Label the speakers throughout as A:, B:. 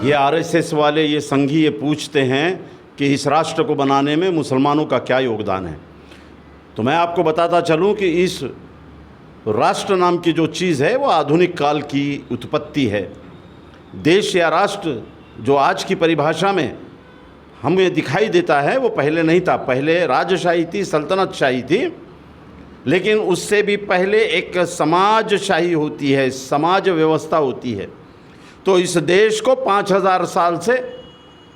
A: ये आरएसएस वाले, ये संघी ये पूछते हैं कि इस राष्ट्र को बनाने में मुसलमानों का क्या योगदान है। तो मैं आपको बताता चलूं कि इस राष्ट्र नाम की जो चीज़ है वो आधुनिक काल की उत्पत्ति है। देश या राष्ट्र जो आज की परिभाषा में हमें दिखाई देता है वो पहले नहीं था। पहले राजशाही थी, सल्तनतशाही थी, लेकिन उससे भी पहले एक समाजशाही होती है, समाज व्यवस्था होती है। तो इस देश को 5000 साल से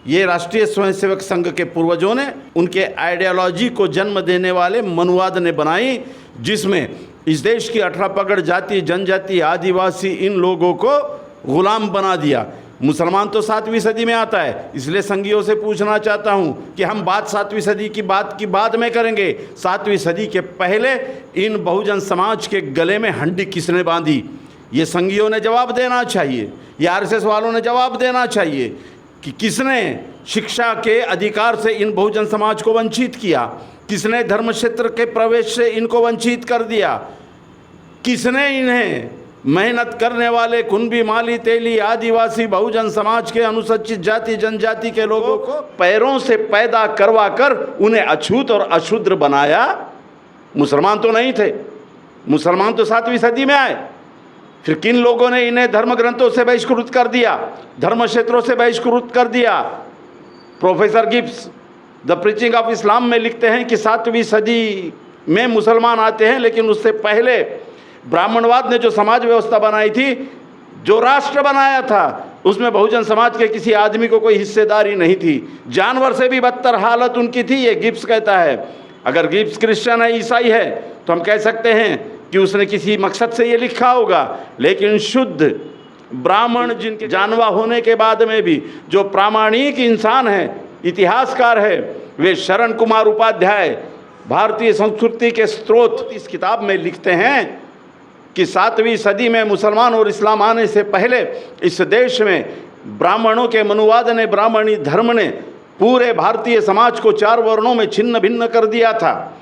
A: ये राष्ट्रीय स्वयंसेवक संघ के पूर्वजों ने, उनके आइडियोलॉजी को जन्म देने वाले मनुवाद ने बनाई, जिसमें इस देश की 18 पगड़ जाति, जनजाति, आदिवासी, इन लोगों को गुलाम बना दिया। मुसलमान तो 7वीं सदी में आता है, इसलिए संघियों से पूछना चाहता हूँ कि हम बात 7वीं सदी की बाद में करेंगे। 7वीं सदी के पहले इन बहुजन समाज के गले में हंडी किसने बांधी, ये संघियों ने जवाब देना चाहिए, ये आरएसएस वालों ने जवाब देना चाहिए कि किसने शिक्षा के अधिकार से इन बहुजन समाज को वंचित किया, किसने धर्म क्षेत्र के प्रवेश से इनको वंचित कर दिया, किसने इन्हें मेहनत करने वाले कुंभी, माली, तेली, आदिवासी, बहुजन समाज के अनुसूचित जाति जनजाति के लोगों को पैरों से पैदा करवा कर उन्हें अछूत और अशुद्र बनाया। मुसलमान तो नहीं थे, मुसलमान तो 7वीं सदी में आए। फिर किन लोगों ने इन्हें धर्म ग्रंथों से बहिष्कृत कर दिया, धर्म क्षेत्रों से बहिष्कृत कर दिया। Professor Gibbs the preaching of Islam में लिखते हैं कि 7वीं सदी में मुसलमान आते हैं, लेकिन उससे पहले ब्राह्मणवाद ने जो समाज व्यवस्था बनाई थी, जो राष्ट्र बनाया था, उसमें बहुजन समाज के किसी आदमी को कोई हिस्सेदारी नहीं थी। जानवर से भी बदतर हालत उनकी थी, ये गिब्स कहता है। अगर गिब्स क्रिश्चियन है, ईसाई है, तो हम कह सकते हैं कि उसने किसी मकसद से ये लिखा होगा, लेकिन शुद्ध ब्राह्मण, जिनके जानवा होने के बाद में भी जो प्रामाणिक इंसान है, इतिहासकार है, वे शरण कुमार उपाध्याय भारतीय संस्कृति के स्रोत इस किताब में लिखते हैं कि 7वीं सदी में मुसलमान और इस्लाम आने से पहले इस देश में ब्राह्मणों के मनुवाद ने, ब्राह्मणी धर्म ने पूरे भारतीय समाज को 4 वर्णों में छिन्न भिन्न कर दिया था।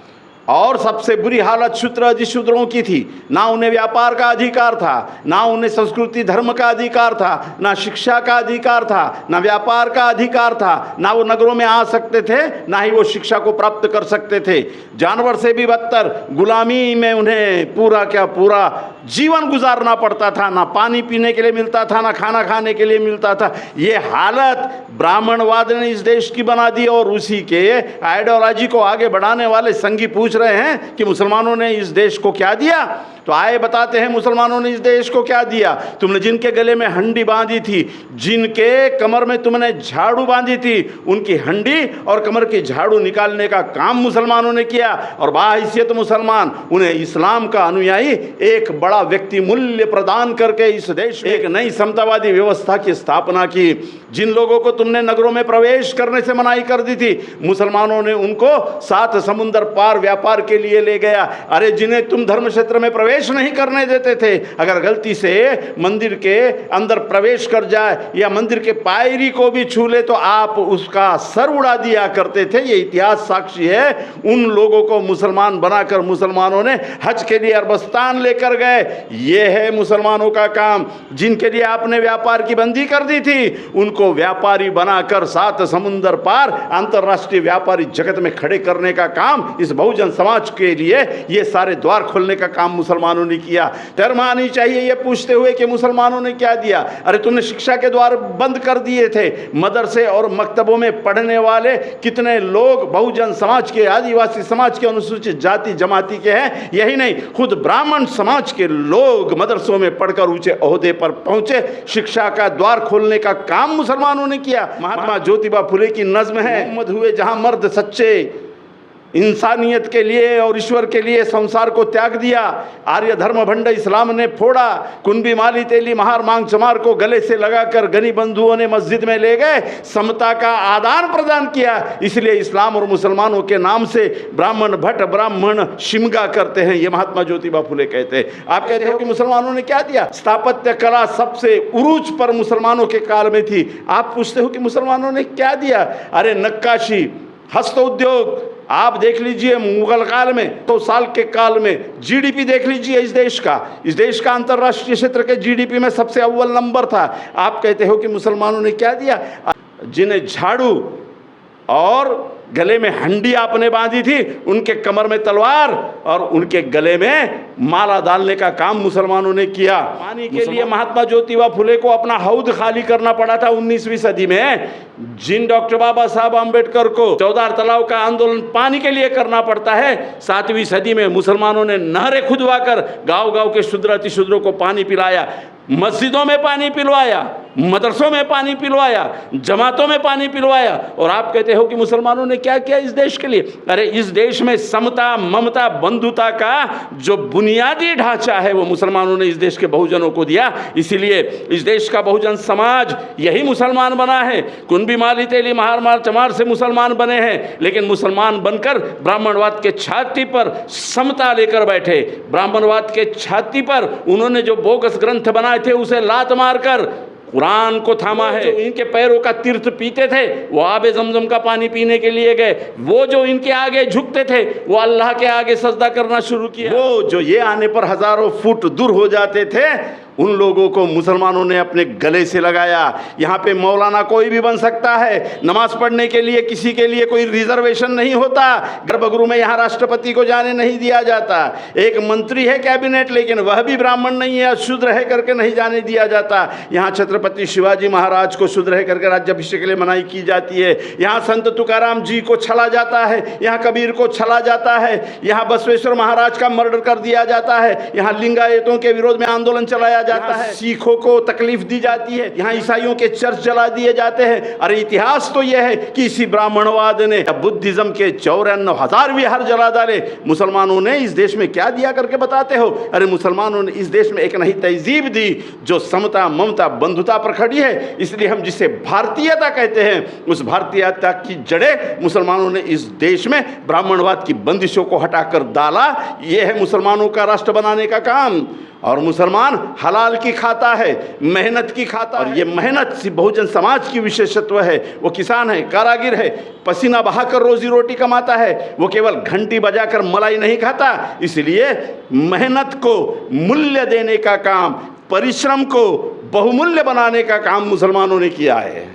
A: और सबसे बुरी हालत शूद्र अधिशूद्रों की थी। ना उन्हें व्यापार का अधिकार था, ना उन्हें संस्कृति धर्म का अधिकार था, ना शिक्षा का अधिकार था, ना व्यापार का अधिकार था, ना वो नगरों में आ सकते थे, ना ही वो शिक्षा को प्राप्त कर सकते थे। जानवर से भी बदतर गुलामी में उन्हें पूरा जीवन गुजारना पड़ता था। ना पानी पीने के लिए मिलता था, ना खाना खाने के लिए मिलता था। ये हालत ब्राह्मणवाद ने इस देश की बना दी। और उसी के आइडियोलॉजी को आगे बढ़ाने वाले संघी पूछ रहे हैं कि मुसलमानों ने इस देश को क्या दिया। तो आए बताते हैं मुसलमानों ने इस देश को क्या दिया। तुमने जिनके गले में हंडी बांधी थी, जिनके कमर में तुमने झाड़ू बांधी थी, उनकी हंडी और कमर की झाड़ू निकालने का काम मुसलमानों ने किया। और बाहैसियत मुसलमान उन्हें इस्लाम का अनुयायी एक बड़ा व्यक्ति मूल्य प्रदान करके इस देश में एक नई समतावादी व्यवस्था की स्थापना की। जिन लोगों को तुमने नगरों में प्रवेश करने से मनाही कर दी थी, मुसलमानों ने उनको 7 समुंदर पार व्यापार के लिए ले गया। अरे जिन्हें तुम धर्म क्षेत्र में प्रवेश नहीं करने देते थे, अगर गलती से मंदिर के अंदर प्रवेश कर जाए या मंदिर के पायरी को भी छू ले तो आप उसका सर उड़ा दिया करते थे। ये इतिहास साक्षी है। उन लोगों को मुसलमान बनाकर मुसलमानों ने हज के लिए अरबस्तान लेकर गए। ये है मुसलमानों का काम। जिनके लिए आपने व्यापार की बंदी कर दी थी, उनको व्यापारी बनाकर 7 समुंदर पार अंतरराष्ट्रीय व्यापारी जगत में खड़े करने का काम इस बहुजन समाज के लिए, ये सारे द्वार खोलने का काम मुसलमानों ने किया। शर्म आनी चाहिए ये पूछते हुए कि मुसलमानों ने क्या दिया। अरे तुमने शिक्षा के द्वार बंद कर दिए थे। मदरसे और मकतबों में पढ़ने वाले कितने लोग बहुजन समाज के, आदिवासी समाज के, अनुसूचित जाति जमाती के हैं। यही नहीं, खुद ब्राह्मण समाज के लोग मदरसों में पढ़कर ऊंचे ओहदे पर पहुंचे। शिक्षा का द्वार खोलने का काम मुसलमानों ने किया। महात्मा ज्योतिबा फुले की नज्म है, मोहम्मद हुए जहां मर्द सच्चे, इंसानियत के लिए और ईश्वर के लिए संसार को त्याग दिया। आर्य धर्म भंड इस्लाम ने फोड़ा। कुंभी, माली, तेली, महार, मांग, चमार को गले से लगाकर गनी बंधुओं ने मस्जिद में ले गए, समता का आदान प्रदान किया। इसलिए इस्लाम और मुसलमानों के नाम से ब्राह्मण भट्ट, ब्राह्मण शिमगा करते हैं। ये महात्मा ज्योतिबा फुले कहते हैं। आप कहते हो कि मुसलमानों ने क्या दिया। स्थापत्य कला सबसे उरूज पर मुसलमानों के काल में थी। आप पूछते हो कि मुसलमानों ने क्या दिया। अरे नक्काशी, हस्त उद्योग, आप देख लीजिए मुगल काल में 100 साल के काल में जीडीपी देख लीजिए इस देश का अंतर्राष्ट्रीय क्षेत्र के जीडीपी में सबसे अव्वल नंबर था। आप कहते हो कि मुसलमानों ने क्या दिया? जिन्हें झाड़ू और गले में हंडी आपने बांधी थी, उनके कमर में तलवार और उनके गले में माला डालने का काम मुसलमानों ने किया। पानी के लिए महात्मा ज्योतिबा फुले को अपना हौद खाली करना पड़ा था 19वीं सदी में। जिन डॉक्टर बाबा साहब आम्बेडकर को 14 तालाब का आंदोलन पानी के लिए करना पड़ता है, 7वीं सदी में मुसलमानों ने नहरें खुदवा कर गाँव-गाँव के शूद्र अतिशूद्रों को पानी पिलाया, मस्जिदों में पानी पिलवाया, मदरसों में पानी पिलवाया, जमातों में पानी पिलवाया। और आप कहते हो कि मुसलमानों ने क्या किया इस देश के लिए? अरे इस देश में समता, ममता, बंधुता का जो बुनियादी ढांचा है वो मुसलमानों ने इस देश के बहुजनों को दिया। इसीलिए इस देश का बहुजन समाज यही मुसलमान बना है। कुनबी माली तेली महार मार चमार से मुसलमान बने हैं, लेकिन मुसलमान बनकर ब्राह्मणवाद के छाती पर समता लेकर बैठे। ब्राह्मणवाद के छाती पर उन्होंने जो बोगस ग्रंथ बनाए थे उसे लात मारकर कुरान को थामा है। जो इनके पैरों का तीर्थ पीते थे वो आबे जमजम का पानी पीने के लिए गए। वो जो इनके आगे झुकते थे वो अल्लाह के आगे सजदा करना शुरू किया। वो जो ये आने पर हजारों फुट दूर हो जाते थे, उन लोगों को मुसलमानों ने अपने गले से लगाया। यहाँ पे मौलाना कोई भी बन सकता है, नमाज पढ़ने के लिए किसी के लिए कोई रिजर्वेशन नहीं होता। गर्भगृह में यहाँ राष्ट्रपति को जाने नहीं दिया जाता। एक मंत्री है कैबिनेट, लेकिन वह भी ब्राह्मण नहीं है, शूद्र है करके नहीं जाने दिया जाता। यहाँ छत्रपति शिवाजी महाराज को शूद्र है करके राज्याभिषेक के लिए मनाही की जाती है। यहाँ संत तुकाराम जी को छला जाता है, यहाँ कबीर को छला जाता है, यहाँ बसवेश्वर महाराज का मर्डर कर दिया जाता है, यहाँ लिंगायतों के विरोध में आंदोलन चलाया जाता है, सिखों को तकलीफ दी जाती है, यहाँ ईसाइयों के चर्च जला दिए जाते हैं। अरे इतिहास तो यह है कि इसी ब्राह्मणवाद ने बुद्धिज्म के 54,000 विहार जला डाले। मुसलमानों ने इस देश में क्या दिया करके बताते हो? अरे मुसलमानों ने इस देश में एक नई तहजीब दी जो समता, ममता, बंधुता पर खड़ी है। इसलिए हम जिसे भारतीयता कहते हैं, उस भारतीयता की जड़ें मुसलमानों ने इस देश में ब्राह्मणवाद की बंदिशों को हटाकर डाला। यह है मुसलमानों का राष्ट्र बनाने का काम। और मुसलमान हलाल की खाता है, मेहनत की खाता है। और ये मेहनत बहुजन समाज की विशेषत्व है। वो किसान है, कारागिर है, पसीना बहाकर रोजी रोटी कमाता है, वो केवल घंटी बजाकर मलाई नहीं खाता। इसलिए मेहनत को मूल्य देने का काम, परिश्रम को बहुमूल्य बनाने का काम मुसलमानों ने किया है।